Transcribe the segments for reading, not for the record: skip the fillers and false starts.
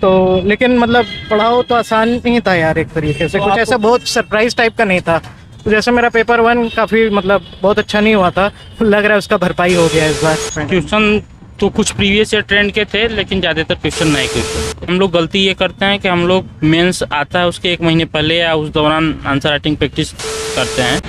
तो कुछ ऐसा बहुत सरप्राइज टाइप का नहीं था। तो जैसे मेरा पेपर 1 काफ़ी मतलब बहुत अच्छा नहीं हुआ था, लग रहा है उसका भरपाई हो गया इस बार। क्वेश्चन तो कुछ प्रीवियस ईयर ट्रेंड के थे, लेकिन ज़्यादातर क्वेश्चन नए क्वेश्चन। हम लोग गलती ये करते हैं कि हम लोग मेंस आता है उसके 1 महीने पहले या उस दौरान आंसर राइटिंग प्रैक्टिस करते हैं।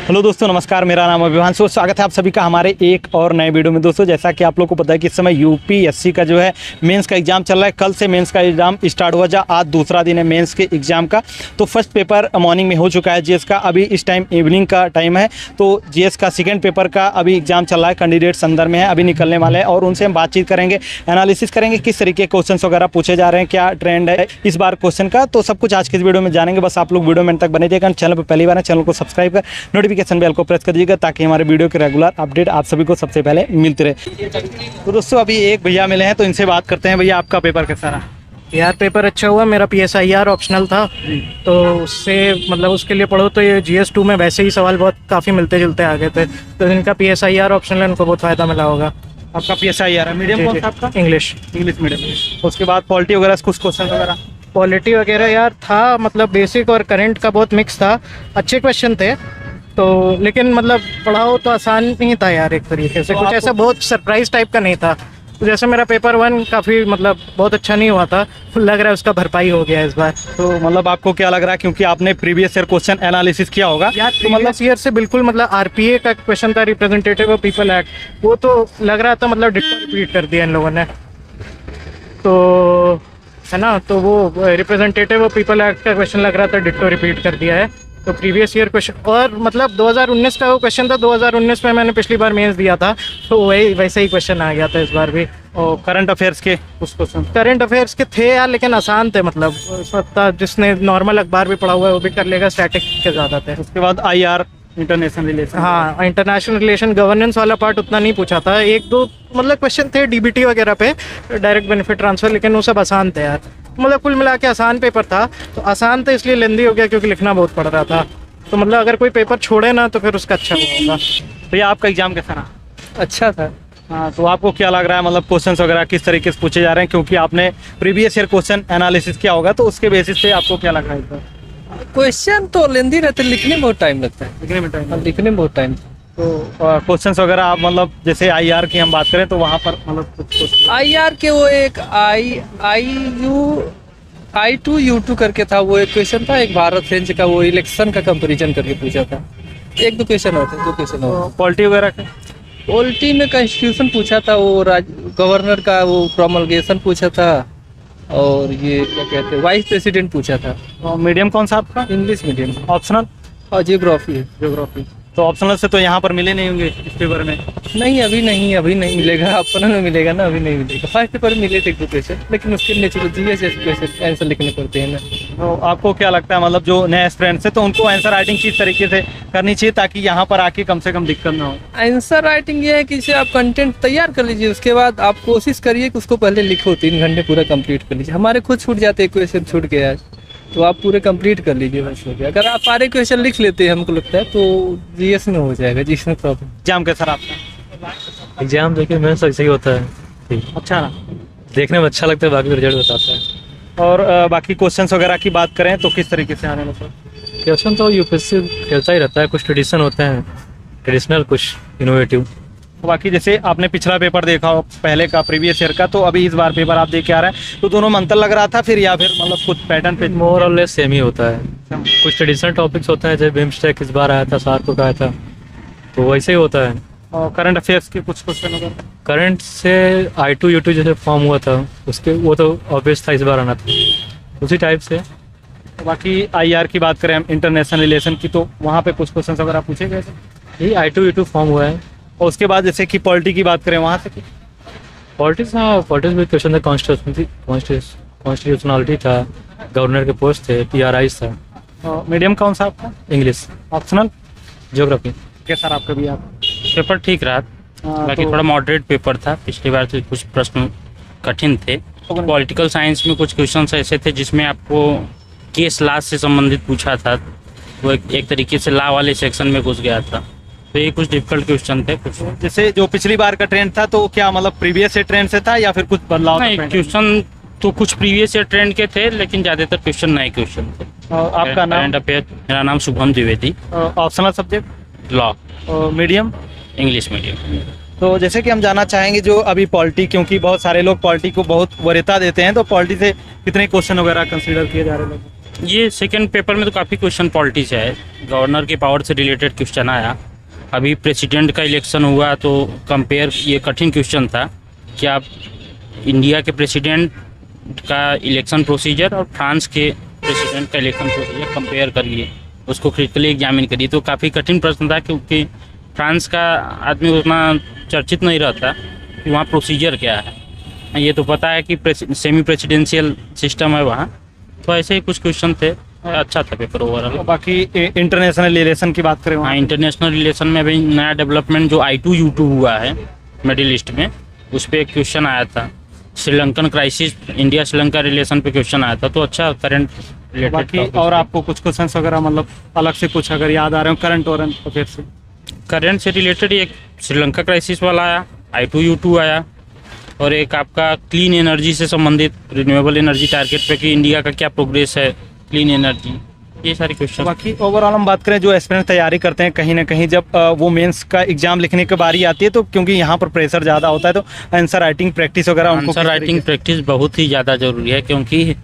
हेलो दोस्तों, नमस्कार। मेरा नाम अभिमांशु, स्वागत है आप सभी का हमारे एक और नए वीडियो में। दोस्तों, जैसा कि आप लोगों को पता है कि इस समय यूपीएससी का जो है मेंस का एग्जाम चल रहा है। कल से मेंस का एग्जाम स्टार्ट हुआ, आज दूसरा दिन है मेंस के एग्जाम का। तो फर्स्ट पेपर मॉर्निंग में हो चुका है जीएस का, अभी इस टाइम इवनिंग का टाइम है। तो जीएस का सेकेंड पेपर का अभी एग्जाम चल रहा है, कैंडिडेट्स अंदर में है, अभी निकलने वाले हैं और उनसे हम बातचीत करेंगे, एनालिसिस करेंगे किस तरीके के क्वेश्चन वगैरह पूछे जा रहे हैं, क्या ट्रेंड है इस बार क्वेश्चन का। तो सब कुछ आज के इस वीडियो में जानेंगे। बस आप लोग वीडियो में तक बने रहिएगा। चैनल पर पहली बार है, चैनल को सब्सक्राइब कर नोटिफिकेशन बेल को प्रेस कर दीजिएगा ताकि हमारे वीडियो के रेगुलर अपडेट आप सभी को सबसे पहले मिलते रहे। तो दोस्तों, अभी एक भैया मिले हैं तो इनसे बात करते हैं। भैया, आपका पेपर कैसा रहा? यार पेपर अच्छा हुआ। मेरा PSIR ऑप्शनल था, तो उससे मतलब उसके लिए पढ़ो तो ये GS2 में वैसे ही सवाल बहुत काफ़ी मिलते जुलते आ गए थे, तो जिनका PSIR ऑप्शनल है उनको बहुत फ़ायदा मिला होगा। आपका PSIR है, मीडियम कौन सा आपका? English medium. उसके बाद पॉलिटी वगैरह कुछ क्वेश्चन वगैरह? पॉलिटी वगैरह यार था, मतलब बेसिक और करंट का बहुत मिक्स था। अच्छे क्वेश्चन थे तो, लेकिन मतलब पढ़ाओ तो आसान ही था यार एक तरीके से, कुछ ऐसा बहुत सरप्राइज टाइप का नहीं था। तो जैसे मेरा पेपर 1 काफ़ी मतलब बहुत अच्छा नहीं हुआ था, लग रहा है उसका भरपाई हो गया इस बार। तो मतलब आपको क्या लग रहा है, क्योंकि आपने प्रीवियस ईयर क्वेश्चन एनालिसिस किया होगा यार तो मतलब ईयर से बिल्कुल मतलब RPA का क्वेश्चन था, रिप्रेजेंटेटिव ऑफ पीपल एक्ट, वो तो लग रहा था मतलब डिट्टो रिपीट कर दिया इन लोगों ने, तो है ना। तो वो रिप्रेजेंटेटिव ऑफ पीपल एक्ट का क्वेश्चन लग रहा था डिट्टो रिपीट कर दिया है। तो प्रीवियस ईयर क्वेश्चन, और मतलब 2019 का वो क्वेश्चन था, 2019 में मैंने पिछली बार मेंस दिया था, तो वही वैसे ही क्वेश्चन आ गया था इस बार भी। और करंट अफेयर्स के कुछ क्वेश्चन? करंट अफेयर्स के थे यार, लेकिन आसान थे, मतलब इस वक्त जिसने नॉर्मल अखबार भी पढ़ा हुआ है वो भी कर लेगा, स्टैटिक के ज़्यादा थे। उसके बाद IR इंटरनेशनल रिलेशन? हाँ, इंटरनेशनल रिलेशन, गवर्नेंस वाला पार्ट उतना नहीं पूछा था। 1-2 मतलब क्वेश्चन थे DBT वगैरह पे, डायरेक्ट बेनिफिट ट्रांसफ़र, लेकिन वो सब आसान थे यार। मतलब कुल मिला के आसान पेपर था। तो आसान था इसलिए लेंदी हो गया क्योंकि लिखना बहुत पड़ रहा था। तो मतलब अगर कोई पेपर छोड़े ना तो फिर उसका अच्छा होगा। भैया, आपका एग्जाम कैसा रहा? अच्छा था। हाँ, तो आपको क्या लग रहा है, मतलब क्वेश्चंस वगैरह किस तरीके से पूछे जा रहे हैं, क्योंकि आपने प्रीवियस ईयर क्वेश्चन एनालिसिस किया होगा, तो उसके बेसिस पे आपको क्या लग रहा है इस बार? क्वेश्चन तो लेंदी रहते, लिखने में बहुत टाइम लगता है। लिखने में टाइम? लिखने में बहुत टाइम। तो क्वेश्चंस वगैरह आप मतलब जैसे IR की हम बात करें तो वहाँ पर मतलब कुछ IR के वो एक I2U2 करके था, वो एक क्वेश्चन था। एक भारत फ्रेंच का वो इलेक्शन का कंपैरिजन करके पूछा था। 1-2 क्वेश्चन और थे, 2 क्वेश्चन और। पॉलिटी वगैरह का? पॉलिटी में कॉन्स्टिट्यूशन पूछा था, वो गवर्नर का वो प्रोमलगेशन पूछा था, और ये क्या कहते हैं वाइस प्रेसिडेंट पूछा था। मीडियम कौन सा आपका? English medium. ऑप्शनल? और जियोग्राफी है। ज्योग्राफी। तो ऑप्शनल से तो यहाँ पर मिले नहीं होंगे इस पेपर में? नहीं, अभी नहीं मिलेगा। ऑप्शनल में मिलेगा ना, अभी नहीं मिलेगा। फर्स्ट पेपर में मिले थे 1-2 क्वेश्चन, लेकिन उसके नेचुरल GS क्वेश्चन आंसर लिखने पड़ते हैं ना। तो आपको क्या लगता है, मतलब जो नए स्टूडेंट्स हैं तो उनको आंसर राइटिंग किस तरीके से करनी चाहिए ताकि यहाँ पर आके कम से कम दिक्कत ना हो? आंसर राइटिंग ये है कि इसे आप कंटेंट तैयार कर लीजिए, उसके बाद आप कोशिश करिए कि उसको पहले लिखो, 3 घंटे पूरा कंप्लीट कर लीजिए। हमारे खुद छूट जाते हैं, क्वेश्चन छूट गया है तो आप पूरे कंप्लीट कर लीजिए, बस हो गया। अगर आप सारे क्वेश्चन लिख लेते हैं, हमको लगता है तो GS में हो जाएगा, GS में प्रॉब्लम। एग्जाम कैसा रहा आपका? एग्जाम देखिए मेरे से सही होता है, ठीक अच्छा ना? देखने में अच्छा लगता है, बाकी रिजल्ट बताता है। और बाकी क्वेश्चंस वगैरह की बात करें तो किस तरीके से आने मतलब? क्वेश्चन तो यूपीएससी खेलता ही रहता है, कुछ ट्रेडिशन होते हैं, ट्रेडिशनल कुछ इनोवेटिव। बाकी जैसे आपने पिछला पेपर देखा हो पहले का, प्रीवियस ईयर का, तो अभी इस बार पेपर आप देख के आ रहे हैं, तो दोनों में अंतर लग रहा था फिर, या फिर मतलब कुछ पैटर्न पे? मोर और लेस सेम ही होता है। कुछ ट्रेडिशनल टॉपिक्स होते हैं, जैसे बिम्स्टेक इस बार आया था, सार्क का आया था, तो वैसे ही होता है। और करंट अफेयर्स के कुछ क्वेश्चन वगैरह? करंट से I2U2 जैसे फॉर्म हुआ था उसके, वो तो ऑब्वियस था इस बार आना था, उसी टाइप से। बाकी IR की बात करें हम, इंटरनेशनल रिलेशन की, तो वहाँ पे कुछ क्वेश्चन वगैरह पूछे गए थे? यही I2U2 फॉर्म हुआ है। और उसके बाद जैसे कि पॉलिटी की बात करें वहाँ से? पॉलिटिक्स, हाँ पॉलिटिक्स में क्वेश्चन था, कॉन्स्टिट्यूशनलिटी था, गवर्नर के पोस्ट थे, PRIs था। मीडियम कौन सा आपका? इंग्लिश। ऑप्शनल? ज्योग्राफी। कैसा रहा आपका भी? आप पेपर ठीक रहा, बाकी थोड़ा मॉडरेट पेपर था। पिछली बार से कुछ प्रश्न कठिन थे। पॉलिटिकल साइंस में कुछ क्वेश्चन ऐसे थे जिसमें आपको केस लॉ से संबंधित पूछा था, वो एक तरीके से लॉ वाले सेक्शन में घुस गया था। तो ये कुछ डिफिकल्ट क्वेश्चन थे कुछ। जैसे जो पिछली बार का ट्रेंड था तो क्या मतलब प्रीवियस से ट्रेंड से था या फिर कुछ बदलाव था नहीं, trend में? क्वेश्चन तो कुछ प्रीवियस ईयर ट्रेंड के थे, लेकिन ज़्यादातर क्वेश्चन नए क्वेश्चन थे। आपका नाम? Current affair. मेरा नाम Shubham Dwivedi. Optional subject? Law. Medium? English medium. तो जैसे कि हम जानना चाहेंगे जो अभी पॉलिटी, क्योंकि बहुत सारे लोग पॉलिटी को बहुत वरीयता देते हैं, तो पॉलिटी से कितने क्वेश्चन वगैरह कंसीडर किए जा रहे हैं? ये सेकंड पेपर में तो काफ़ी क्वेश्चन पॉलिटी से है। गवर्नर के पावर से रिलेटेड क्वेश्चन आया। अभी प्रेसिडेंट का इलेक्शन हुआ तो कंपेयर, ये कठिन क्वेश्चन था कि आप इंडिया के प्रेसिडेंट का इलेक्शन प्रोसीजर और फ्रांस के प्रेसिडेंट का इलेक्शन प्रोसीजर कंपेयर करिए, उसको क्रिटिकली एग्जामिन करिए। तो काफ़ी कठिन प्रश्न था, क्योंकि फ्रांस का आदमी उतना चर्चित नहीं रहता कि वहाँ प्रोसीजर क्या है। ये तो पता है कि सेमी प्रेसिडेंशियल सिस्टम है वहाँ। तो ऐसे ही कुछ क्वेश्चन थे। अच्छा था पेपर ओवरऑल। बाकी इंटरनेशनल रिलेशन की बात करें हाँ, वहाँ? इंटरनेशनल रिलेशन में अभी नया डेवलपमेंट जो I2U2 हुआ है मिडिल ईस्ट में, उस पर एक क्वेश्चन आया था। Sri Lankan crisis, India Sri Lanka relation पे क्वेश्चन आया था। तो अच्छा करंट बाकी रिलेटेड। और आपको कुछ क्वेश्चन वगैरह मतलब अलग से कुछ अगर याद आ रहे हो करंट और अफेयर से? करंट से रिलेटेड एक श्रीलंका क्राइसिस वाला आया, I2U2 आया, और एक आपका क्लीन एनर्जी से संबंधित रिन्यूएबल एनर्जी टारगेट पे कि इंडिया का क्या प्रोग्रेस है क्लीन एनर्जी, ये सारे क्वेश्चन। बाकी ओवरऑल हम बात करें जो एस्पिरेंट तैयारी करते हैं, कहीं ना कहीं जब वो मेंस का एग्जाम लिखने की बारी आती है तो क्योंकि यहाँ पर प्रेशर ज़्यादा होता है, तो आंसर राइटिंग प्रैक्टिस वगैरह उनको आंसर राइटिंग प्रैक्टिस बहुत ही ज़्यादा ज़रूरी है। क्योंकि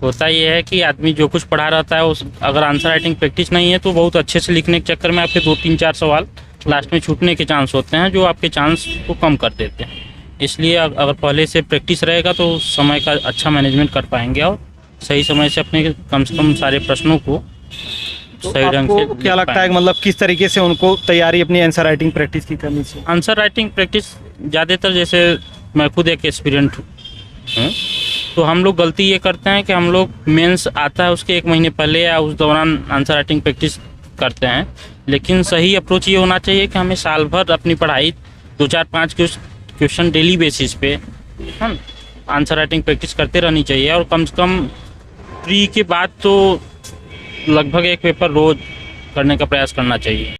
होता ये है कि आदमी जो कुछ पढ़ा रहता है, उस अगर आंसर राइटिंग प्रैक्टिस नहीं है तो बहुत अच्छे से लिखने के चक्कर में आपके 2-3-4 सवाल लास्ट में छूटने के चांस होते हैं, जो आपके चांस को कम कर देते हैं। इसलिए अगर पहले से प्रैक्टिस रहेगा तो समय का अच्छा मैनेजमेंट कर पाएंगे और सही समय से अपने कम से कम सारे प्रश्नों को तो सही ढंग से आपको क्या लगता है कि मतलब किस तरीके से उनको तैयारी अपनी आंसर राइटिंग प्रैक्टिस की करनी चाहिए? आंसर राइटिंग प्रैक्टिस ज़्यादातर, जैसे मैं खुद एक एस्पिरेंट हूँ, तो हम लोग गलती ये करते हैं कि हम लोग मेंस आता है उसके 1 महीने पहले या उस दौरान आंसर राइटिंग प्रैक्टिस करते हैं। लेकिन सही अप्रोच ये होना चाहिए कि हमें साल भर अपनी पढ़ाई 2-4-5 क्वेश्चन डेली बेसिस पे हम आंसर राइटिंग प्रैक्टिस करते रहनी चाहिए। और कम से कम प्री के बाद तो लगभग एक पेपर रोज करने का प्रयास करना चाहिए।